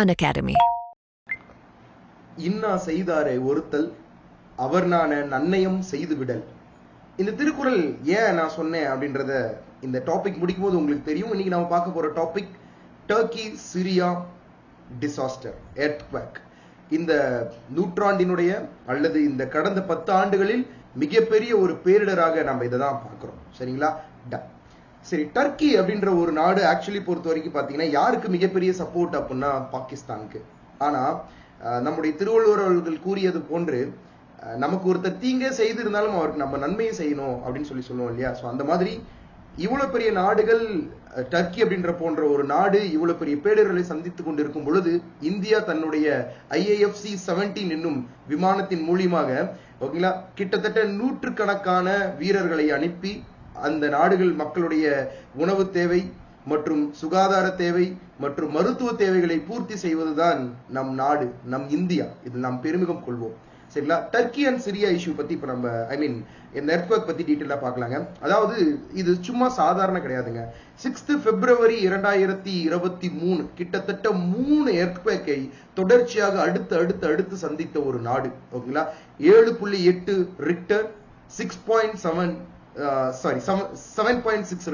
Unacademy. இன்னா செய்தாரை ஒருத்தல் அவர் நான நன்னயம் செய்து விடல். இந்த திருக்குறள் ஏன் நான் சொன்னேன் அப்படின்றத இந்த டாபிக் முடிக்கும் போது உங்களுக்கு தெரியும். இன்னைக்கு நம்ம பார்க்க போற topic Turkey Syria disaster, earthquake. இந்த நூற்றாண்டினுடைய அல்லது இந்த கடந்த 10 ஆண்டுகளில் மிகப்பெரிய ஒரு பேரிடராக நம்ம இதை தான் பார்க்கிறோம். சரிங்களா? சரி, டர்க்கி அப்படின்ற ஒரு நாடு ஆக்சுவலி பொறுத்த வரைக்கும் பாத்தீங்கன்னா யாருக்கு மிகப்பெரிய சப்போர்ட் அப்படின்னா பாகிஸ்தானுக்கு. ஆனா நம்முடைய திருவள்ளுவர் அவர்கள் கூறியது போன்று நமக்கு ஒருத்தர் தீங்கே செய்திருந்தாலும் அவருக்கு நம்ம நன்மையை செய்யணும் அப்படின்னு சொல்லுவோம் இல்லையா? ஸோ அந்த மாதிரி இவ்வளவு பெரிய நாடுகள், டர்க்கி அப்படின்ற போன்ற ஒரு நாடு இவ்வளவு பெரிய பேரிடர்களை சந்தித்துக் கொண்டிருக்கும் பொழுது இந்தியா தன்னுடைய IAFC-17 என்னும் விமானத்தின் மூலியமாக ஓகேங்களா கிட்டத்தட்ட 100கணக்கான வீரர்களை அனுப்பி அந்த நாடுகள் மக்களுடைய உணவு தேவை மற்றும் சுகாதார தேவை மற்றும் மருத்துவ தேவைகளை பூர்த்தி செய்வதுதான் நம் நாடு, நம் இந்தியா. இது நாம் பெருமிதம் கொள்வோம். சரிங்களா? டர்க்கி அண்ட் சிரியா இஷ்யூ பத்தி இப்ப நம்ம இந்த எர்த்குவேக் பத்தி டீட்டெயிலா பார்க்கலாங்க. அதாவது இது சும்மா சாதாரண கிடையாதுங்க. 6 பிப்ரவரி 2023 கிட்டத்தட்ட 3 எர்த்குவேக்கை தொடர்ச்சியாக அடுத்து சந்தித்த ஒரு நாடு. ஓகேங்களா? 7.8 ரிக்டர், 7.6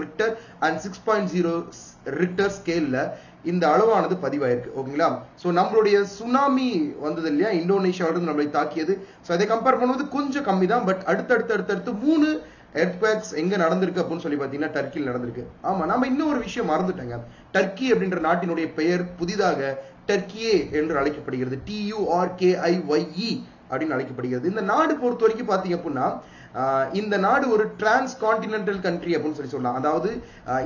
ரிக்டர் அண்ட் 6.0 ரிக்டர் ஸ்கேல்ல இந்த அளவானது பதிவாயிருக்கு. ஓகேங்களா? சோ நம்மளுடைய சுனாமி வந்தது இல்லையா, இந்தோனேஷியாவிலிருந்து நம்மளை தாக்கியது. சோ அதை கம்பேர் பண்ணும்போது கொஞ்சம் கம்மி தான். பட் அடுத்தடுத்து 3 எர்த்குவேக்ஸ் எங்க நடந்திருக்கு அப்படின்னு சொல்லி பாத்தீங்கன்னா டர்க்கியில் நடந்திருக்கு. ஆமா, நம்ம இன்னொரு விஷயம் மறந்துட்டேங்க. டர்க்கி அப்படின்ற நாட்டினுடைய பெயர் புதிதாக டர்க்கியே என்று அழைக்கப்படுகிறது. TURKIYE அப்படின்னு அழைக்கப்படுகிறது. இந்த நாடு பொறுத்த வரைக்கும் பாத்தீங்க அப்படின்னா இந்த நாடு ஒரு டிரான்ஸ் கான்டினென்டல் கண்ட்ரி அப்படின்னு சொல்லலாம். அதாவது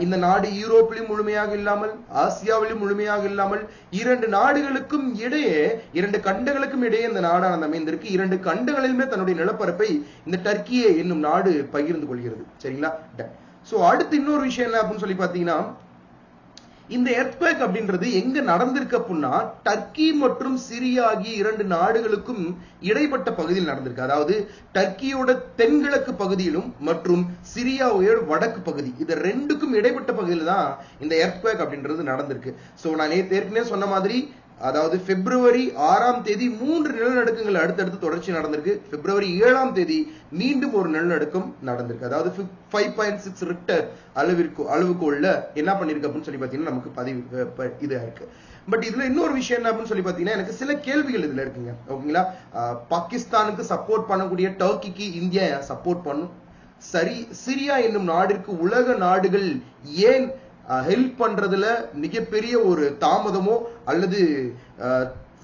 இந்த நாடு யூரோப்பிலும் முழுமையாக இல்லாமல், ஆசியாவிலும் முழுமையாக இல்லாமல், 2 நாடுகளுக்கும் இடையே, 2 கண்டங்களுக்கும் இடையே இந்த நாடானது அமைந்திருக்கு. 2 கண்டங்களிலுமே தன்னுடைய நிலப்பரப்பை இந்த டர்க்கியே என்னும் நாடு பகிர்ந்து கொள்கிறது. சரிங்களா? சோ அடுத்து இன்னொரு விஷயம் என்ன அப்படின்னு சொல்லி பாத்தீங்கன்னா, இந்த எர்த்குவேக் அப்படின்றது எங்க நடந்திருக்கு அப்படின்னா டர்க்கி மற்றும் சிரியா ஆகிய 2 நாடுகளுக்கும் இடைப்பட்ட பகுதியில் நடந்திருக்கு. அதாவது டர்க்கியோட தென்கிழக்கு பகுதியிலும் மற்றும் சிரியாவோட வடக்கு பகுதி, இது 2க்கும் இடைப்பட்ட பகுதியில் தான் இந்த எர்த்குவேக் அப்படின்றது நடந்திருக்கு. சோ நான் ஏற்கனவே சொன்ன மாதிரி, அதாவது பிப்ரவரி 6ஆம் தேதி 3 நிலநடுக்கங்கள் அடுத்தடுத்து தொடர்ச்சி நடந்திருக்கு. பிப்ரவரி 7ஆம் தேதி மீண்டும் ஒரு நிலநடுக்கம் நடந்திருக்கு. அதாவது 5.6 ரிக்டர் அளவுக்குள்ள என்ன பண்ணிருக்கு அப்படின்னு சொல்லி பாத்தீங்கன்னா நமக்கு பதிவு இதா இருக்கு. பட் இதுல இன்னொரு விஷயம் என்ன அப்படின்னு சொல்லி பாத்தீங்கன்னா எனக்கு சில கேள்விகள் இதுல இருக்குங்க. ஓகேங்களா? பாகிஸ்தானுக்கு சப்போர்ட் பண்ணக்கூடிய டர்க்கிக்கு இந்தியா சப்போர்ட் பண்ணும். சரி, சிரியா என்னும் நாடிற்கு உலக நாடுகள் ஏன் ஹெல்ப் பண்றதுல மிகப்பெரிய ஒரு தாமதமோ அல்லது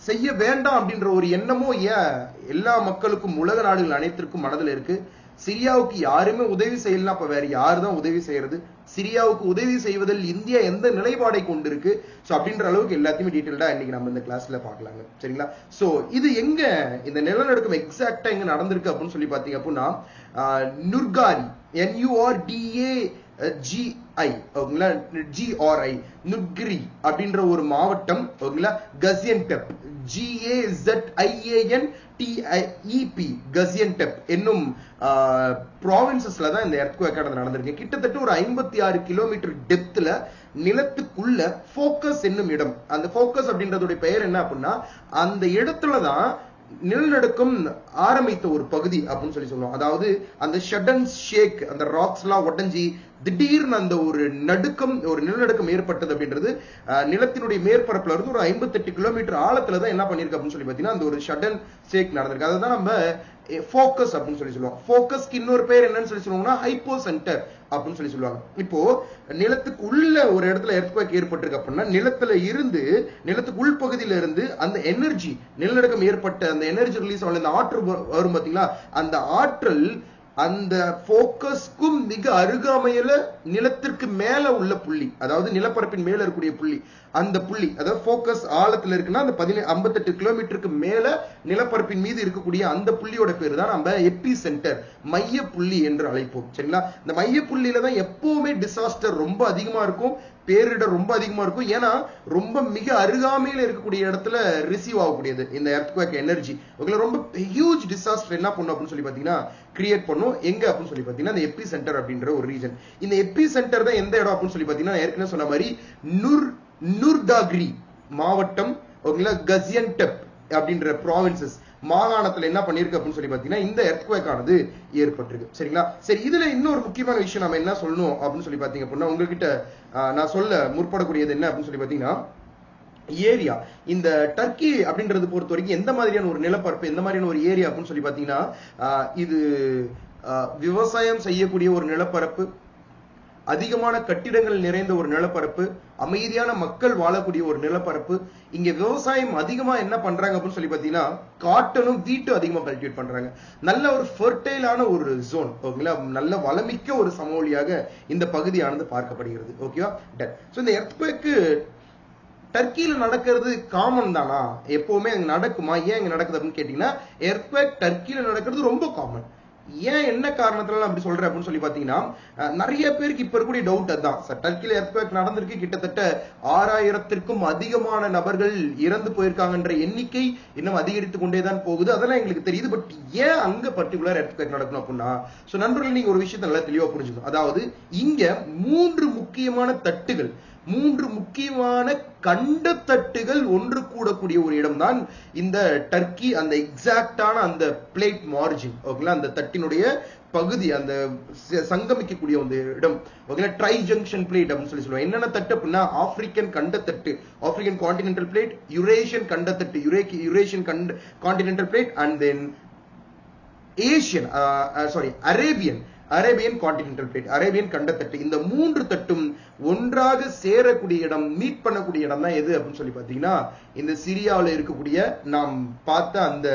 செய்ய வேண்டாம் அப்படின்ற ஒரு எண்ணமோ ஏன் எல்லா மக்களுக்கும், உலக நாடுகள் அனைத்திற்கும் மனதில் இருக்கு? சிரியாவுக்கு யாருமே உதவி செய்யலாம், அப்ப வேற யாரு தான் உதவி செய்யறது? சிரியாவுக்கு உதவி செய்வதில் இந்தியா எந்த நிலைப்பாடை கொண்டிருக்கு? சோ அப்படின்ற அளவுக்கு எல்லாத்தையுமே டீடைல்டா இன்னைக்கு நம்ம இந்த கிளாஸ்ல பார்க்கலாங்க. சரிங்களா? சோ இது எங்க இந்த நிலநடுக்கம் எக்ஸாக்டா எங்க நடந்திருக்கு அப்படின்னு சொல்லி பாத்தீங்க அப்படின்னா நுர்காரி, NURDAGI ஓகேங்களா, GRI நுர்கிரி அப்படின்ற ஒரு மாவட்டம், ஓகேங்களா, கசியன்டெப் GAZIANTEP கசியன்டெப் என்னும் ப்ராவின்சஸ்ல தான் இந்த எர்த்குவேக் நடந்திருக்கு. கிட்டத்தட்ட ஒரு 56 கிலோமீட்டர் டெப்த்ல நிலத்துக்குள்ள ஃபோக்கஸ் என்னும் இடம், அந்த ஃபோக்கஸ் அப்படின்றதுடைய பெயர் என்ன அப்படின்னா அந்த இடத்துலதான் நிலநடுக்கம் ஆரம்பித்த ஒரு பகுதி அப்படின்னு சொல்லுவோம். அதாவது அந்த ஷடன் ஷேக், அந்த ராக்ஸ் எல்லாம் உடஞ்சி திடீர்னு அந்த ஒரு நிலநடுக்கம் ஏற்பட்டது அப்படின்றது நிலத்தினுடைய மேற்பரப்புல இருந்து ஒரு 58 கிலோமீட்டர் ஆழத்துல தான் என்ன பண்ணிருக்கு அப்படின்னு சொல்லி பாத்தீங்கன்னா அந்த ஒரு ஷடன் ஷேக் நடந்திருக்கு. அதுதான் நம்ம ஃபோக்கஸ் அப்படின்னு சொல்லுவோம். ஃபோக்கஸ்க்கு இன்னொரு பேர் என்னன்னு சொல்லுவாங்கன்னா ஹைப்போ சென்டர் அப்படின்னு சொல்லுவாங்க. இப்போ நிலத்துக்கு உள்ள ஒரு இடத்துல எர்த்குவேக் ஏற்பட்டிருக்கு அப்படின்னா நிலத்துக்கு உள்பகுதியில இருந்து அந்த எனர்ஜி, நிலநடுக்கம் ஏற்பட்ட அந்த எனர்ஜி ரிலீஸ் ஆகல, அந்த ஆற்றல் வரும் பாத்தீங்களா, அந்த ஆற்றல் அந்த ஃபோக்கஸ்க்கும் மிக அருகாமையில நிலத்திற்கு மேல உள்ள புள்ளி, அதாவது நிலப்பரப்பின் மேல இருக்கக்கூடிய புள்ளி, அந்த புள்ளி, அதாவது ஃபோக்கஸ் ஆழத்துல இருக்குன்னா அந்த 58 கிலோமீட்டருக்கு மேல நிலப்பரப்பின் மீது இருக்கக்கூடிய அந்த புள்ளியோட பேரு தான் நம்ம எபி சென்டர், மைய புள்ளி என்று அழைப்போம். சரிங்களா? இந்த மைய புள்ளியில தான் எப்பவுமே டிசாஸ்டர் ரொம்ப அதிகமா இருக்கும், பேரிடர் ரொம்ப அதிகமா இருக்கும். ஏன்னா ரொம்ப மிக அருகாமையில இருக்கக்கூடிய இடத்துல ரிசீவ் ஆகக்கூடியது இந்த எர்த்குவேக் எனர்ஜி. ரொம்ப ஹியூஜ் டிசாஸ்டர் என்ன பண்ணும் அப்படின்னு சொல்லி பாத்தீங்கன்னா கிரியேட் பண்ணும். எங்க அப்படின்னு சொல்லி பாத்தீங்கன்னா இந்த எபி சென்டர் அப்படின்ற ஒரு ரீஜன். இந்த எபி சென்டர் தான் எந்த இடம் அப்படின்னு சொல்லி பாத்தீங்கன்னா ஏற்கனவே சொன்ன மாதிரி நுர்டாகிரி மாவட்டம் ஓகேங்களா, கசியன்டெப் அப்படின்ற ப்ராவின்சஸ் மாகாணத்துல என்ன பண்ணிருக்கு அப்படின்னு சொல்லி பாத்தீங்கன்னா இந்த எர்த்குவேக் ஆனது ஏற்பட்டிருக்கு. சரிங்களா? சரி, இதுல இன்னொரு முக்கியமான விஷயம் நம்ம என்ன சொல்லணும் அப்படின்னு சொல்லி பாத்தீங்க அப்படின்னா, உங்ககிட்ட நான் சொல்ல முற்படக்கூடியது என்ன அப்படின்னு சொல்லி பாத்தீங்கன்னா, ஏரியா. இந்த டர்க்கி அப்படின்றது பொறுத்த வரைக்கும் எந்த மாதிரியான ஒரு நிலப்பரப்பு, எந்த மாதிரியான ஒரு ஏரியா அப்படின்னு சொல்லி பாத்தீங்கன்னா, இது விவசாயம் செய்யக்கூடிய ஒரு நிலப்பரப்பு, அதிகமான கட்டிடங்கள் நிறைந்த ஒரு நிலப்பரப்பு, அமைதியான மக்கள் வாழக்கூடிய ஒரு நிலப்பரப்பு. இங்க விவசாயம் அதிகமா என்ன பண்றாங்க அப்படின்னு சொல்லி பாத்தீங்கன்னா, காட்டனும் வீட்டும் அதிகமா கல்டிவேட் பண்றாங்க. நல்ல ஒரு ஃபெர்டைலான ஒரு ஜோன். ஓகேங்களா, நல்ல வளமிக்க ஒரு சமவெளியாக இந்த பகுதியானது பார்க்கப்படுகிறது. ஓகேவா, டன். சோ இந்த எர்த்குவேக் டர்க்கியில நடக்கிறது காமன் தானா? எப்பவுமே அங்க நடக்குமா? ஏன் இங்க நடக்குது அப்படின்னு கேட்டீங்கன்னா, எர்த்குவேக் டர்க்கியில நடக்கிறது ரொம்ப காமன். ஏன், என்ன காரணத்தினால அப்படி சொல்றேன் அப்படின்னு சொல்லி பாத்தீங்கன்னா, நிறைய பேருக்கு இப்ப இருக்கக்கூடிய டவுட் அதுதான். சார், டர்க்கில எர்த்குவேக் நடந்திருக்கு, கிட்டத்தட்ட 6000த்திற்கும் அதிகமான நபர்கள் இறந்து போயிருக்காங்கன்ற எண்ணிக்கை இன்னும் அதிகரித்து கொண்டேதான் போகுது. அதெல்லாம் எங்களுக்கு தெரியுது. பட் ஏன் அங்க பர்டிகுலர் எர்த்குவேக் நடக்கணும் அப்படின்னா, சோ நண்பர்கள், நீங்க ஒரு விஷயத்தை நல்லா தெளிவா புரிஞ்சுக்கணும். அதாவது இங்க 3 முக்கியமான தட்டுகள், 3 முக்கியமான கண்டத்தட்டுகள் ஒன்று கூடக்கூடிய ஒரு இடம் தான் இந்த டர்க்கி. அந்த எக்ஸாக்டான அந்த பிளேட் மார்ஜின், ஓகேங்களா, அந்த தட்டினுடைய பகுதி, அந்த சங்கமிக்கக்கூடிய ஒரு இடம், ஓகேங்களா, ட்ரை ஜங்ஷன் பிளேட் அப்படின்னு சொல்லுவாங்க. என்னென்ன தட்டு அப்படின்னா, ஆப்பிரிக்கன் கண்டத்தட்டு, ஆப்பிரிக்கன் கான்டினென்டல் பிளேட், யுரேஷியன் கண்டத்தட்டு, யுரேஷியன் கான்டினென்டல் பிளேட், அண்ட் தென் Asian Arabian continental plate, Arabian கண்டத்தட்டு. இந்த 3 தட்டும் ஒன்றாக சேரக்கூடிய இடம், மீட் பண்ணக்கூடிய இடம் தான் எது அப்படின்னு சொல்லி பாத்தீங்கன்னா, இந்த சிரியாவில் இருக்கக்கூடிய நாம் பார்த்த அந்த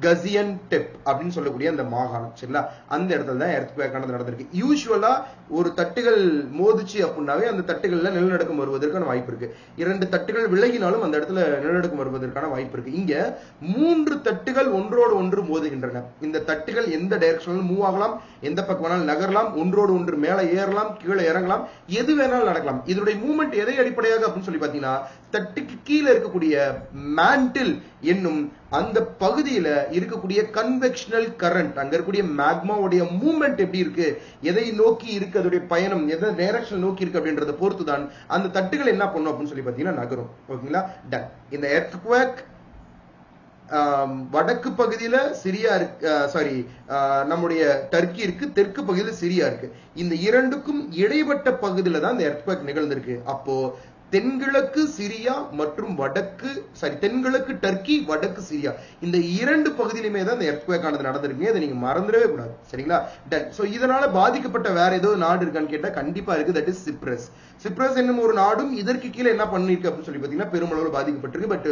கசியன்டெப் அப்படின்னு சொல்லக்கூடிய அந்த மாகாணம். சரிங்களா, அந்த இடத்துல தான் எர்த்குவேக் ஆனது நடந்திருக்கு. யூசுவலா ஒரு தட்டுகள் மோதிச்சு அப்படின்னாவே அந்த தட்டுகள்ல நிலநடுக்கம் வருவதற்கான வாய்ப்பு இருக்கு. 2 தட்டுகள் விலகினாலும் அந்த இடத்துல நிலநடுக்கம் வருவதற்கான வாய்ப்பு இருக்கு. இங்க 3 தட்டுகள் ஒன்றோடு ஒன்று மோதுகின்றன. இந்த தட்டுகள் எந்த டைரக்ஷன்ல மூவ் ஆகலாம், எந்த பக்கம் வேணாலும் நகரலாம், ஒன்றோடு ஒன்று மேலே ஏறலாம், கீழே இறங்கலாம், எது வேணாலும் நடக்கலாம். இதனுடைய மூவ்மெண்ட் எதை அடிப்படையாக அப்படின்னு சொல்லி பாத்தீங்கன்னா, தட்டுக்கு கீழே இருக்கக்கூடிய மேண்டில் என்னும் அந்த பகுதியில இருக்கக்கூடிய கன்வெக்ஷனல் கரண்ட், அங்க இருக்கக்கூடிய மேக்மாவுடைய மூவ்மெண்ட் எப்படி இருக்கு, எதை நோக்கி இருக்கு, அதோடைய பயணம் எதை டைரக்ஷன் நோக்கி இருக்கு அப்படின்றத பொறுத்துதான் அந்த தட்டுகள் என்ன பண்ணும் அப்படின்னு சொல்லி பாத்தீங்கன்னா நகரும். ஓகேங்களா, டன். இந்த எர்த்குவேக் வடக்கு பகுதியில சிரியா இருக்கு, நம்முடைய டர்க்கி இருக்கு, தெற்கு பகுதியில சிரியா இருக்கு. இந்த இரண்டுக்கும் இடைப்பட்ட பகுதியில தான் இந்த எர்த்குவேக் நிகழ்ந்திருக்கு. அப்போ தென்கிழக்கு சிரியா மற்றும் தென்கிழக்கு டர்க்கி, வடக்கு சிரியா, இந்த 2 பகுதியிலுமே தான் இந்த எர்த்குவேக் ஆனது நடந்திருக்கு. அதை நீங்க மறந்துடவே கூடாது. சரிங்களா, டன். சோ இதனால பாதிக்கப்பட்ட வேற ஏதோ நாடு இருக்கான்னு கேட்டா கண்டிப்பா இருக்கு. That is Cyprus. சிப்ரஸ் என்னும் ஒரு நாடும் இதற்கு கீழே என்ன பண்ணிருக்கு அப்படின்னு சொல்லி பாத்தீங்கன்னா பெருமளவுல பாதிக்கப்பட்டிருக்கு. பட்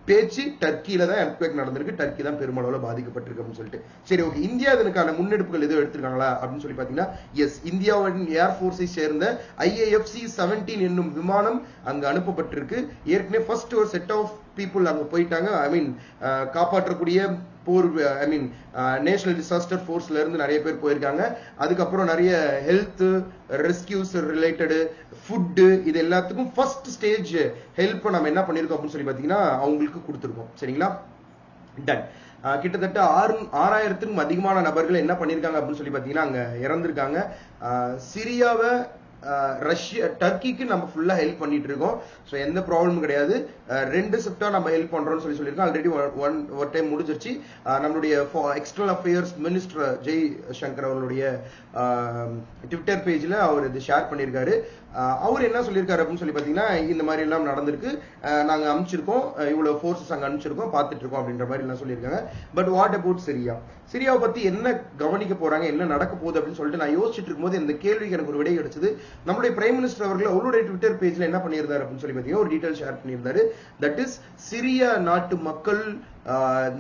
பேச்சு டர்க்கியில தான் எர்த்குவேக் நடந்திருக்கு. டர்க்கி தான் பெருமளவுல பாதிக்கப்பட்டிருக்கு அப்படின்னு சொல்லிட்டு. சரி, ஓகே. இந்தியா இதற்கான முன்னெடுப்புகள் எதுவும் எடுத்திருக்காங்களா அப்படின்னு சொல்லி பாத்தீங்கன்னா, எஸ், இந்தியாவின் ஏர்போர்ஸை சேர்ந்த IAFC-17 என்னும் விமானம் அங்க அனுப்பப்பட்டிருக்கு. ஏற்கனவே ஃபர்ஸ்ட் ஒரு செட் ஆஃப் பீப்புள் அங்க போயிட்டாங்க. காப்பாற்றக்கூடிய போர், நேஷனல் டிசாஸ்டர் போர்ஸ்ல இருந்து நிறைய பேர் போயிருக்காங்க. அதுக்கப்புறம் நிறைய ஹெல்த் ரெஸ்கியூஸ் ரிலேட்டடு, ஃபுட், இது எல்லாத்துக்கும் ஃபர்ஸ்ட் ஸ்டேஜ் ஹெல்ப் நம்ம என்ன பண்ணிருக்கோம் அப்படின்னு சொல்லி பாத்தீங்கன்னா அவங்களுக்கு கொடுத்துருக்கோம். சரிங்களா, டன். கிட்டத்தட்ட 6000க்கும் அதிகமான நபர்கள் என்ன பண்ணிருக்காங்க அப்படின்னு சொல்லி பாத்தீங்கன்னா அங்க இறந்திருக்காங்க. சிரியாவை டர்க்கிக்கு நம்ம ஃபுல்லா ஹெல்ப் பண்ணிட்டு இருக்கோம். சோ எந்த ப்ராப்ளமும் கிடையாது. 2 ஷிஃப்டா நம்ம ஹெல்ப் பண்றோம்னு சொல்லியிருக்கோம். ஆல்ரெடி ஒரு டைம் முடிஞ்சிருச்சு. நம்மளுடைய external affairs minister Jai Shankar அவர்களுடைய ட்விட்டர் பேஜ்ல அவர் இது ஷேர் பண்ணியிருக்காரு. அவர் என்ன சொல்லியிருக்காரு அப்படின்னு சொல்லி பாத்தீங்கன்னா, இந்த மாதிரி எல்லாம் நடந்திருக்கு, நாங்க அனுப்பிச்சிருக்கோம், இவ்வளவு போர்சஸ் அங்க அனுப்பிச்சிருக்கோம், பார்த்துட்டு இருக்கோம் அப்படின்ற மாதிரி எல்லாம் சொல்லியிருக்காங்க. But what about Syria? சிரியாவை பத்தி என்ன கவனிக்க போறாங்க, என்ன நடக்க போகுது அப்படின்னு சொல்லிட்டு நான் யோசிச்சுட்டு இருக்கும்போது இந்த கேள்விக்கு எனக்கு ஒரு விடை கிடைச்சது. நம்முடைய பிரைம் மினிஸ்டர் அவர்கள் அவருடைய ட்விட்டர் பேஜ்ல என்ன பண்ணியிருந்தாரு அப்படின்னு சொல்லி பாத்தீங்கன்னா ஒரு டீடைல் ஷேர் பண்ணியிருந்தாரு. தட் இஸ், சிரியா நாட்டு மக்கள்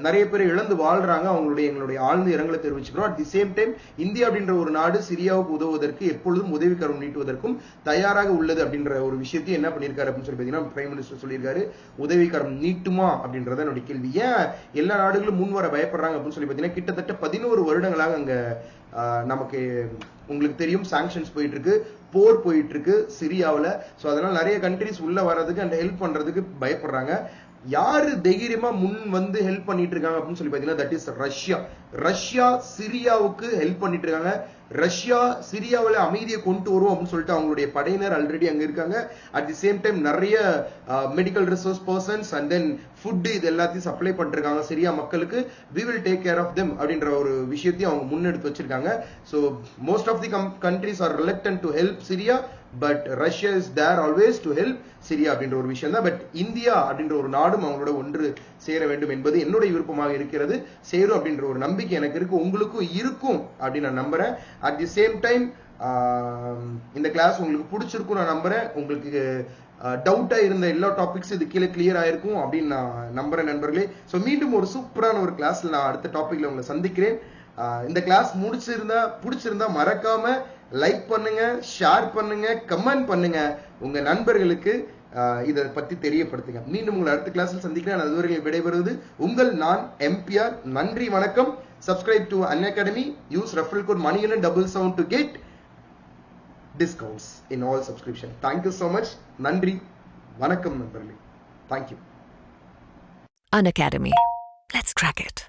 நிறைய பேர் இழந்து வாழ்றாங்க. எங்களுடைய ஆழ்ந்த இரங்கலை தெரிவிச்சுக்கிறோம். At the same time India அப்படின்ற ஒரு நாடு சிரியாவுக்கு உதவுவதற்கு எப்பொழுதும் உதவிக்கரம் நீட்டுவதற்கும் தயாராக உள்ளது அப்படின்ற ஒரு விஷயத்தையும் என்ன பண்ணிருக்காரு அப்படின்னு சொல்லி பாத்தீங்கன்னா பிரைம் மினிஸ்டர் சொல்லியிருக்காரு. உதவிக்கரம் நீட்டுமா அப்படின்றத என்னுடைய கேள்வி. ஏன் எல்லா நாடுகளும் முன் வர பயப்படுறாங்க அப்படின்னு சொல்லி பாத்தீங்கன்னா, கிட்டத்தட்ட 11 வருடங்களாக அங்க நமக்கு உங்களுக்கு தெரியும் சாங்ஷன்ஸ் போயிட்டு இருக்கு, போர் போயிட்டு இருக்கு சிரியாவில். ஸோ அதனால நிறைய கண்ட்ரிஸ் உள்ள வர்றதுக்கு அண்ட் ஹெல்ப் பண்றதுக்கு பயப்படுறாங்க. யாரு தைரியமா முன் வந்து ஹெல்ப் பண்ணிட்டு இருக்காங்க அப்படின்னு சொல்லி பாத்தீங்கன்னா தட் இஸ் ரஷ்யா. ரஷ்யா சிரியாவுக்கு ஹெல்ப் பண்ணிட்டு இருக்காங்க. ரஷ்யா சிரியாவில் அமைதியை கொண்டு வரும் அப்படின்னு சொல்லிட்டு அவங்களுடைய படையினர் ஆல்ரெடி அங்க இருக்காங்க. அட் தி சேம் டைம் நிறைய medical resource persons and then food இது எல்லாத்தையும் சப்ளை பண்ணிருக்காங்க சிரியா மக்களுக்கு. we will take care of them அப்படின்ற ஒரு விஷயத்தையும் அவங்க முன்னெடுத்து வச்சிருக்காங்க. So most of the countries are reluctant to help Syria, but Russia is there always to help Syria அப்படின்ற ஒரு விஷயம் தான். பட் இந்தியா அப்படின்ற ஒரு நாடும் அவங்களோட ஒன்று சேர வேண்டும் என்பது என்னுடைய விருப்பமாக இருக்கிறது. சேரும் அப்படின்ற ஒரு நம்பிக்கை எனக்கு இருக்கு, உங்களுக்கும் இருக்கும் அப்படின்னு நான் நம்புறேன். அட் தி சேம் டைம் இந்த கிளாஸ் உங்களுக்கு பிடிச்சிருக்கும் நான் நம்புறேன். உங்களுக்கு டவுட்டா இருந்த எல்லா டாபிக்ஸ் இது கீழே கிளியர் ஆயிருக்கும் அப்படின்னு நான் நம்புறேன் நண்பர்களே. ஸோ மீண்டும் ஒரு சூப்பரான ஒரு கிளாஸ்ல நான் அடுத்த டாபிக்ல உங்களை சந்திக்கிறேன். இந்த கிளாஸ் பிடிச்சிருந்தா மறக்காம லைக் பண்ணுங்க, ஷேர் பண்ணுங்க, கமெண்ட் பண்ணுங்க, உங்க நண்பர்களுக்கு இதை பத்தி தெரியப்படுத்துங்க. மீண்டும் உங்களை அடுத்த கிளாஸில் சந்திக்கிறேன். அதுவரை விடைபெறுவது உங்கள் நான் எம்பிஆர். நன்றி, வணக்கம். Subscribe to Unacademy. Use referral code Manikandan to get discounts in all subscription. Thank you so much. நன்றி, வணக்கம் நண்பர்களே. Thank you. Unacademy. Let's crack it.